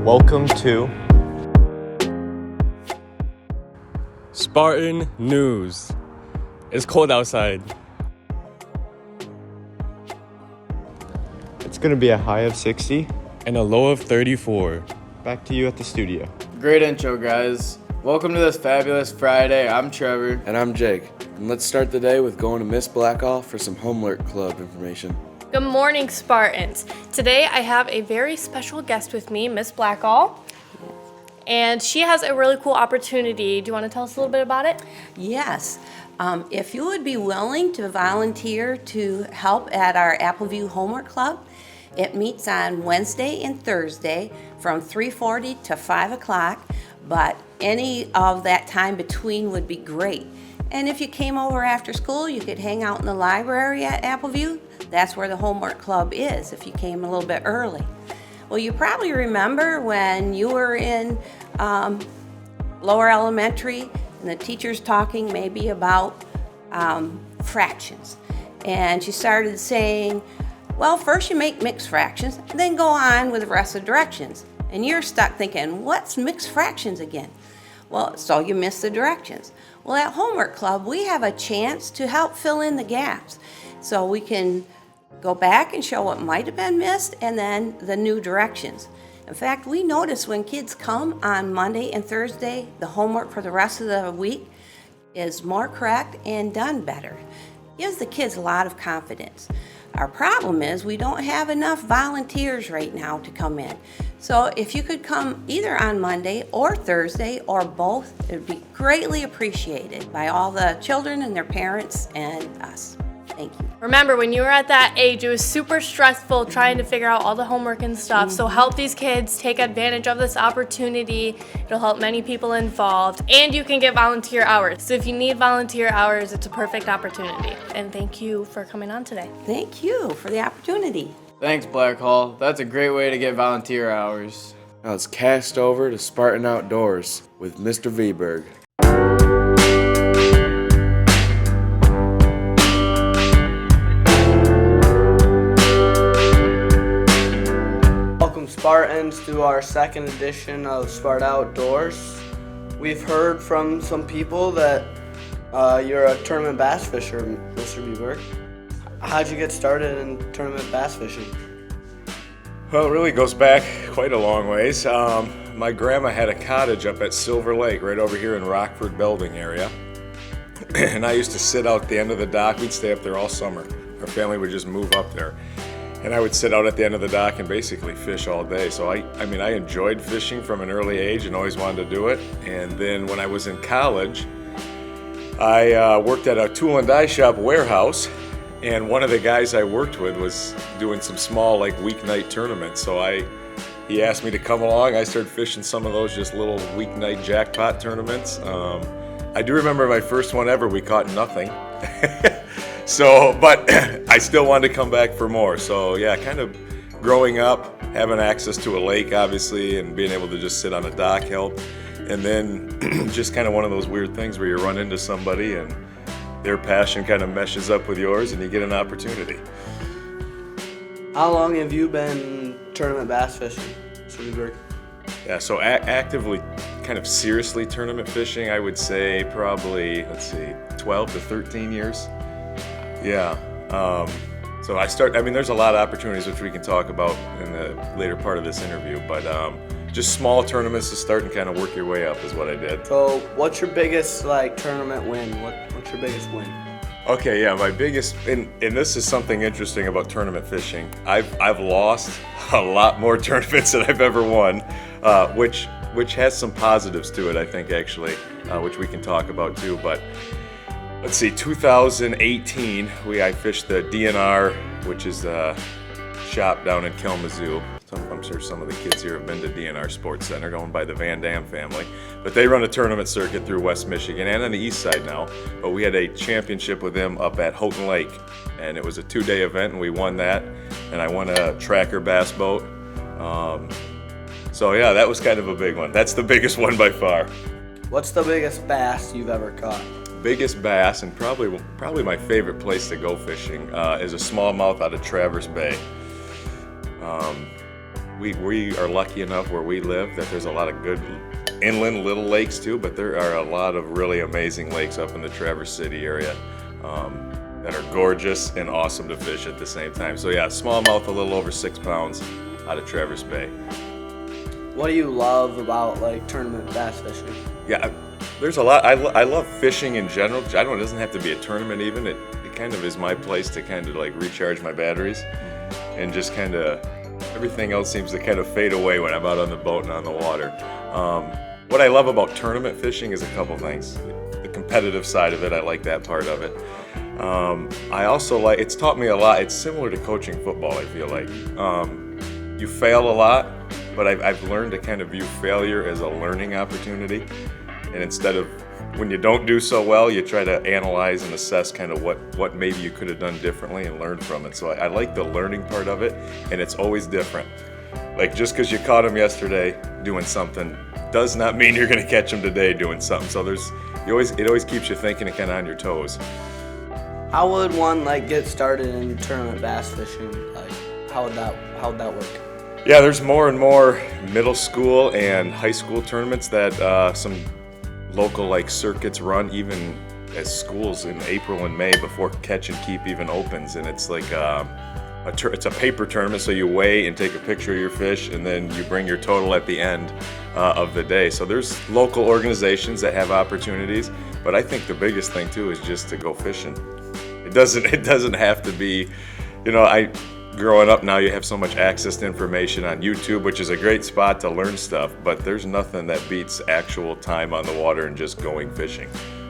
Welcome to Spartan News. It's cold outside. It's going to be a high of 60. And a low of 34. Back to you at the studio. Great intro, guys. Welcome to this fabulous Friday. I'm Trevor. And I'm Jake. And let's start the day with going to Miss Blackall for some Homework Club information. Good morning, Spartans. Today I have a very special guest with me, Miss Blackall. And she has a really cool opportunity. Do you want to tell us a little bit about it? Yes. If you would be willing to volunteer to help at our Appleview Homework Club, it meets on Wednesday and Thursday from 3:40 to 5 o'clock, but any of that time between would be great. And if you came over after school, you could hang out in the library at Appleview. That's where the Homework Club is if you came a little bit early. Well, you probably remember when you were in lower elementary and the teacher's talking maybe about fractions. And she started saying, well, first you make mixed fractions, then go on with the rest of the directions. And you're stuck thinking, what's mixed fractions again? Well, so you miss the directions. Well, at Homework Club, we have a chance to help fill in the gaps. So we can go back and show what might have been missed and then the new directions. In fact, we notice when kids come on Monday and Thursday, the homework for the rest of the week is more correct and done better. Gives the kids a lot of confidence. Our problem is we don't have enough volunteers right now to come in. So if you could come either on Monday or Thursday or both, it would be greatly appreciated by all the children and their parents and us. Thank you. Remember, when you were at that age, it was super stressful trying to figure out all the homework and stuff. So help these kids take advantage of this opportunity. It'll help many people involved. And you can get volunteer hours. So if you need volunteer hours, it's a perfect opportunity. And thank you for coming on today. Thank you for the opportunity. Thanks, Blackall. That's a great way to get volunteer hours. Now let's cast over to Spartan Outdoors with Mr. Vberg. Welcome, Spartans, to our second edition of Sparta Outdoors. We've heard from some people that you're a tournament bass fisher, Mr. Vberg. How'd you get started in tournament bass fishing? Well, it really goes back quite a long ways. My grandma had a cottage up at Silver Lake, right over here in Rockford, Belding area. And I used to sit out at the end of the dock. We'd stay up there all summer. Our family would just move up there. And I would sit out at the end of the dock and basically fish all day. So I enjoyed fishing from an early age and always wanted to do it. And then when I was in college, I worked at a tool and die shop warehouse. And one of the guys I worked with was doing some small weeknight tournaments. So he asked me to come along. I started fishing some of those just little weeknight jackpot tournaments. I do remember my first one ever, we caught nothing. But I still wanted to come back for more. So yeah, kind of growing up, having access to a lake obviously, and being able to just sit on a dock helped. And then just kind of one of those weird things where you run into somebody and their passion kind of meshes up with yours and you get an opportunity. How long have you been tournament bass fishing, Mr. Vberg? Yeah, so actively, kind of seriously tournament fishing, I would say probably, 12 to 13 years. Yeah. So there's a lot of opportunities which we can talk about in the later part of this interview, but just small tournaments to start and kind of work your way up is what I did. So what's your biggest tournament win? What's your biggest win? Okay, yeah, my biggest, and this is something interesting about tournament fishing. I've lost a lot more tournaments than I've ever won, which has some positives to it, I think, actually, which we can talk about too. But let's see, 2018, I fished the DNR, which is a shop down in Kalamazoo. I'm sure some of the kids here have been to DNR Sports Center, owned by the Van Dam family. But they run a tournament circuit through West Michigan and on the east side now. But we had a championship with them up at Houghton Lake. And it was a 2-day event, and we won that. And I won a tracker bass boat. So yeah, that was kind of a big one. That's the biggest one by far. What's the biggest bass you've ever caught? Biggest bass, and probably my favorite place to go fishing, is a smallmouth out of Traverse Bay. we are lucky enough where we live that there's a lot of good inland little lakes too, but there are a lot of really amazing lakes up in the Traverse City area that are gorgeous and awesome to fish at the same time. So yeah, smallmouth a little over 6 pounds out of Traverse Bay. What do you love about like tournament bass fishing? Yeah, there's a lot. I love fishing in general. I don't. It doesn't have to be a tournament even. It kind of is my place to kind of like recharge my batteries, and just kind of everything else seems to kind of fade away when I'm out on the boat and on the water. What I love about tournament fishing is a couple things. The competitive side of it, I like that part of it. I also like. It's taught me a lot. It's similar to coaching football. I feel like you fail a lot, but I've learned to kind of view failure as a learning opportunity. And instead of when you don't do so well, you try to analyze and assess kind of what maybe you could have done differently and learn from it. So I like the learning part of it, and it's always different. Like just because you caught them yesterday doing something does not mean you're going to catch them today doing something. So it always keeps you thinking and kind of on your toes. How would one like get started in tournament bass fishing? Like how would that work? Yeah, there's more and more middle school and high school tournaments that some local like circuits run even as schools in April and May before Catch and Keep even opens, and it's like it's a paper tournament, so you weigh and take a picture of your fish, and then you bring your total at the end of the day. So there's local organizations that have opportunities, but I think the biggest thing too is just to go fishing. It doesn't have to be, growing up now you have so much access to information on YouTube, which is a great spot to learn stuff, but there's nothing that beats actual time on the water and just going fishing.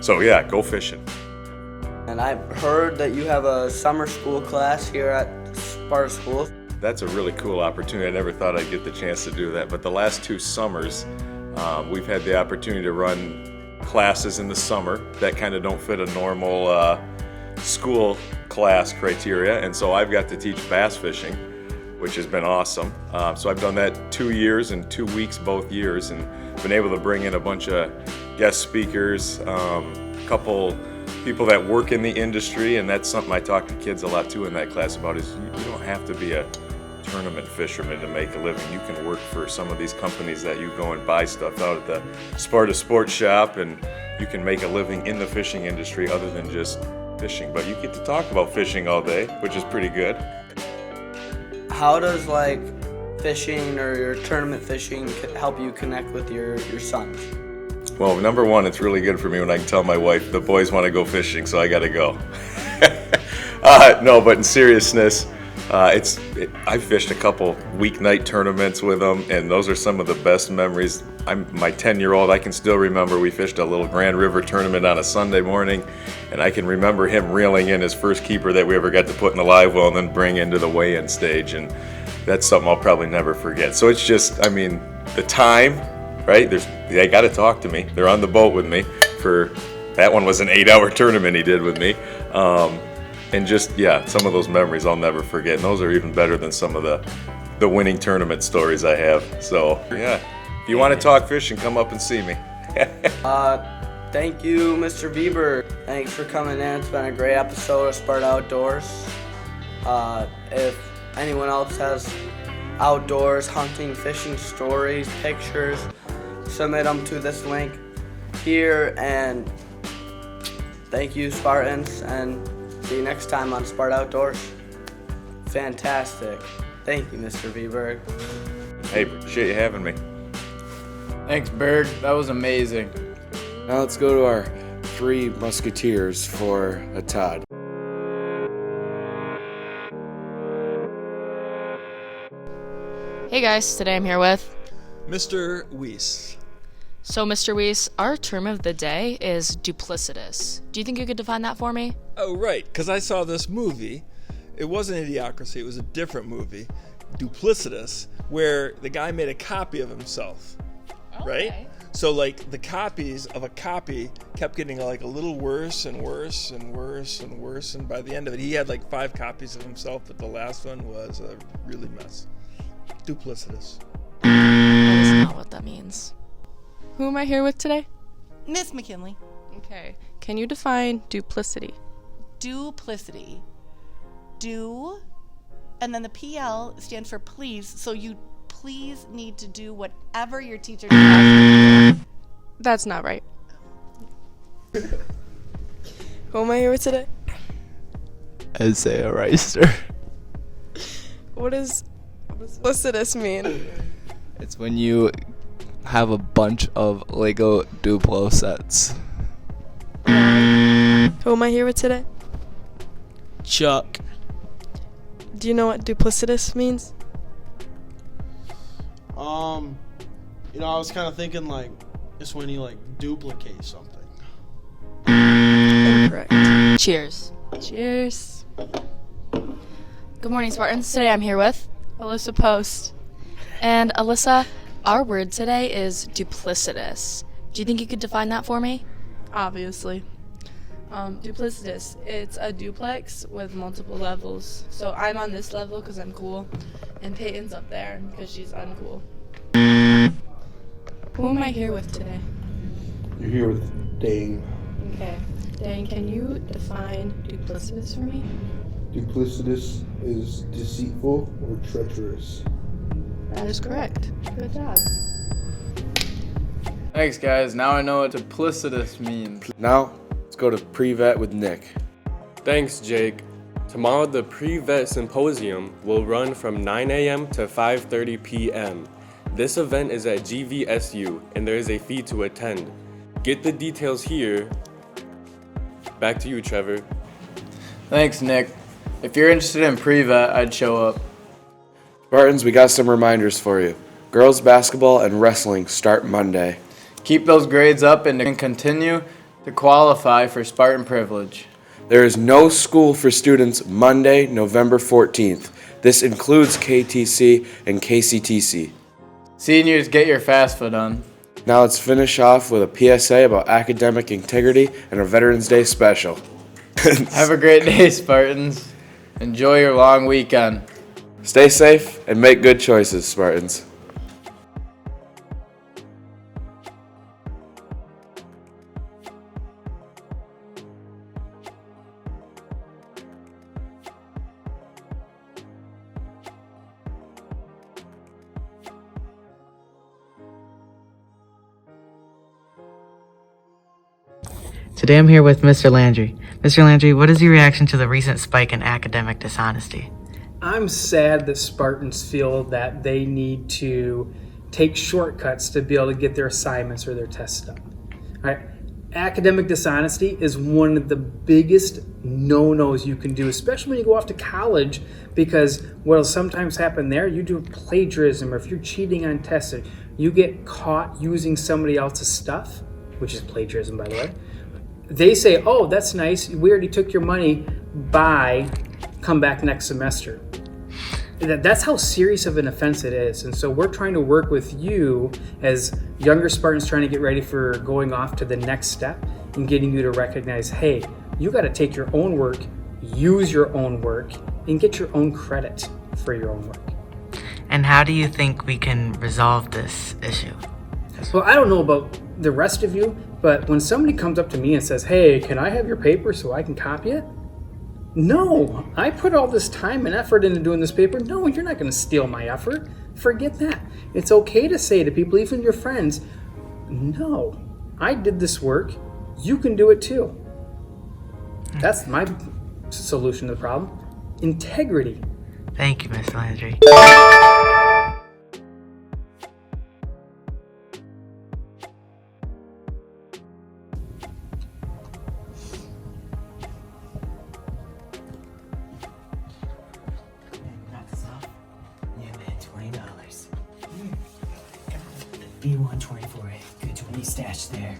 So yeah, go fishing. And I've heard that you have a summer school class here at Sparta School. That's a really cool opportunity. I never thought I'd get the chance to do that, but the last 2 summers, we've had the opportunity to run classes in the summer that kind of don't fit a normal school class criteria, and so I've got to teach bass fishing, which has been awesome. So I've done that 2 years and 2 weeks both years, and been able to bring in a bunch of guest speakers, a couple people that work in the industry, and that's something I talk to kids a lot too in that class about, is you don't have to be a tournament fisherman to make a living. You can work for some of these companies that you go and buy stuff out at the Sparta Sports Shop, and you can make a living in the fishing industry other than just fishing, but you get to talk about fishing all day, which is pretty good. How does like fishing or your tournament fishing help you connect with your sons? Well, number one, it's really good for me when I can tell my wife the boys want to go fishing, so I got to go. No, but in seriousness, I fished a couple weeknight tournaments with them, and those are some of the best memories. My 10-year-old, I can still remember we fished a little Grand River tournament on a Sunday morning, and I can remember him reeling in his first keeper that we ever got to put in the live well and then bring into the weigh-in stage, and that's something I'll probably never forget. So it's just, the time, right? They got to talk to me. They're on the boat with me for, that one was an 8-hour tournament he did with me. And just, some of those memories I'll never forget. And those are even better than some of the winning tournament stories I have. So, yeah, if you want to talk fishing, come up and see me. Thank you, Mr. Bieber. Thanks for coming in. It's been a great episode of Sparta Outdoors. If anyone else has outdoors, hunting, fishing stories, pictures, submit them to this link here. And thank you, Spartans, and see you next time on Sparta Outdoors. Fantastic. Thank you, Mr. Bieber. Hey, appreciate you having me. Thanks, Berg. That was amazing. Now let's go to our 3 musketeers for a Todd. Hey guys, today I'm here with Mr. Weiss. So Mr. Weiss, our term of the day is duplicitous. Do you think you could define that for me? Oh, right, because I saw this movie. It wasn't Idiocracy, it was a different movie, Duplicitous, where the guy made a copy of himself, right? So like the copies of a copy kept getting like a little worse and worse and worse and worse, and by the end of it he had like 5 copies of himself, but the last one was a really mess. Duplicitous. That is not what that means. Who am I here with today? Miss McKinley. Okay. Can you define duplicity? Duplicity. Do, and then the PL stands for please, so you please need to do whatever your teacher tells you. That's not right. Who am I here with today? Isaiah Reister. What does duplicitous mean? It's when you have a bunch of Lego Duplo sets. Who am I here with today? Chuck. Do you know what duplicitous means? I was kind of thinking like it's when you like duplicate something. Incorrect. Cheers. Cheers. Good morning, Spartans. Today I'm here with Alyssa Post. And Alyssa, our word today is duplicitous. Do you think you could define that for me? Obviously. Duplicitous. It's a duplex with multiple levels. So I'm on this level because I'm cool, and Peyton's up there because she's uncool. Who am I here with today? You're here with Dane. Okay. Dane, can you define duplicitous for me? Duplicitous is deceitful or treacherous. That is correct. Good job. Thanks, guys. Now I know what duplicitous means. Now, let's go to pre-vet with Nick. Thanks, Jake. Tomorrow, the pre-vet symposium will run from 9 a.m. to 5:30 p.m. This event is at GVSU, and there is a fee to attend. Get the details here. Back to you, Trevor. Thanks, Nick. If you're interested in pre-vet, I'd show up. Spartans, we got some reminders for you. Girls basketball and wrestling start Monday. Keep those grades up and continue to qualify for Spartan privilege. There is no school for students Monday, November 14th. This includes KTC and KCTC. Seniors, get your FAFSA done. Now let's finish off with a PSA about academic integrity and a Veterans Day special. Have a great day, Spartans. Enjoy your long weekend. Stay safe and make good choices, Spartans. Today I'm here with Mr. Landry. Mr. Landry, what is your reaction to the recent spike in academic dishonesty? I'm sad that Spartans feel that they need to take shortcuts to be able to get their assignments or their tests done. All right? Academic dishonesty is one of the biggest no-nos you can do, especially when you go off to college, because what will sometimes happen there, you do plagiarism, or if you're cheating on tests, you get caught using somebody else's stuff, which is plagiarism, by the way. They say, oh, that's nice, we already took your money, bye, come back next semester. That's how serious of an offense it is. And so we're trying to work with you as younger Spartans trying to get ready for going off to the next step and getting you to recognize, hey, you got to take your own work, use your own work, and get your own credit for your own work. And how do you think we can resolve this issue? Well, I don't know about the rest of you, but when somebody comes up to me and says, hey, can I have your paper so I can copy it? No, I put all this time and effort into doing this paper. No, you're not going to steal my effort. Forget that. It's okay to say to people, even your friends, no, I did this work. You can do it too. That's my solution to the problem. Integrity. Thank you, Mr. Landry. B124, good 20 stash there.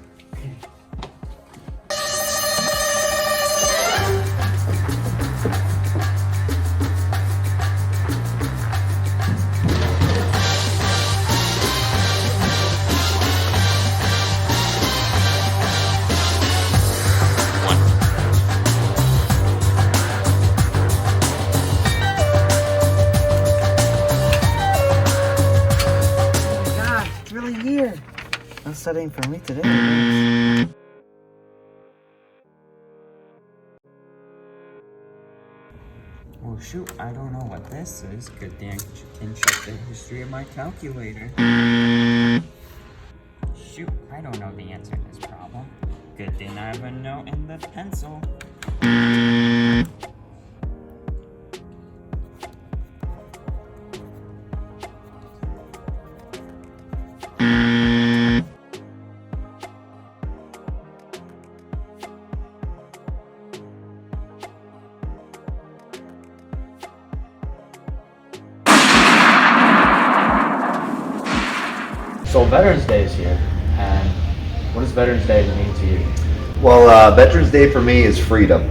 Studying for me today. Well, shoot, I don't know what this is. Good thing I can check the history of my calculator. Shoot, I don't know the answer to this problem. Good thing I have a note in the pencil. So Veterans Day is here, and what does Veterans Day mean to you? Well, Veterans Day for me is freedom.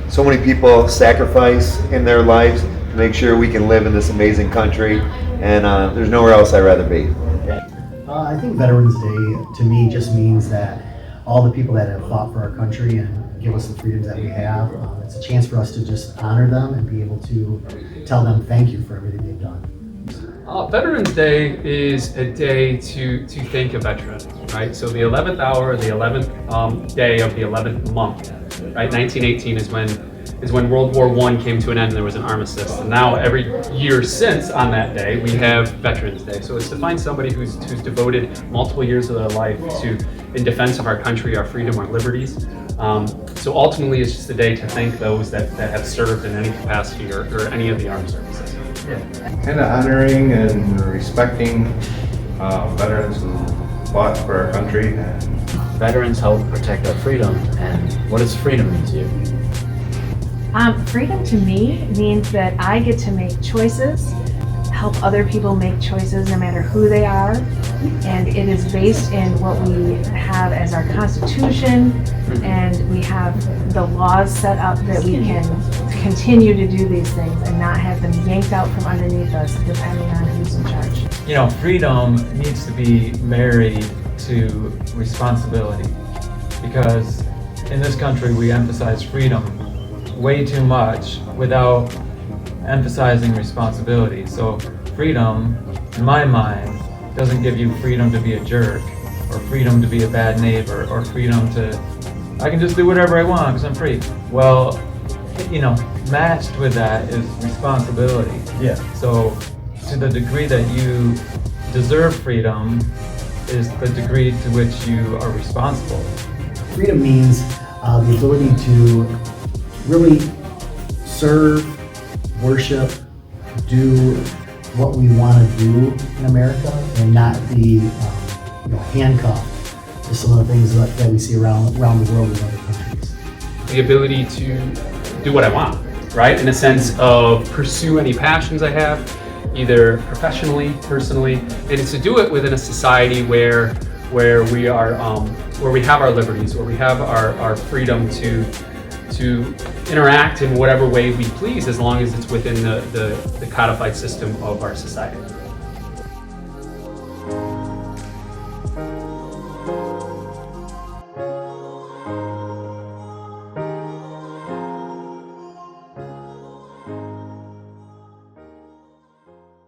So many people sacrifice in their lives to make sure we can live in this amazing country, and there's nowhere else I'd rather be. I think Veterans Day to me just means that all the people that have fought for our country and give us the freedoms that we have, it's a chance for us to just honor them and be able to tell them thank you for everything they've done. Veterans Day is a day to thank a veteran, right? So the 11th hour, the 11th day of the 11th month, right? 1918 is when World War I came to an end and there was an armistice. And now every year since on that day, we have Veterans Day. So it's to find somebody who's devoted multiple years of their life in defense of our country, our freedom, our liberties. So ultimately it's just a day to thank those that have served in any capacity or any of the armed services. Kind of honoring and respecting veterans who fought for our country. Veterans help protect our freedom, and what does freedom mean to you? Freedom to me means that I get to make choices, help other people make choices no matter who they are, and it is based in what we have as our Constitution, and we have the laws set up that we can continue to do these things and not have them yanked out from underneath us depending on who's in charge. You know, freedom needs to be married to responsibility, because in this country we emphasize freedom way too much without emphasizing responsibility. So freedom, in my mind, doesn't give you freedom to be a jerk, or freedom to be a bad neighbor, or freedom to, I can just do whatever I want because I'm free. Well, you know, matched with that is responsibility. Yeah. So to the degree that you deserve freedom is the degree to which you are responsible. Freedom means the ability to really serve, worship, do what we want to do in America, and not be handcuffed to some of the things that we see around the world in other countries. The ability to do what I want, right? In a sense of pursue any passions I have, either professionally, personally, and it's to do it within a society where we are, where we have our liberties, where we have our freedom to interact in whatever way we please, as long as it's within the codified system of our society.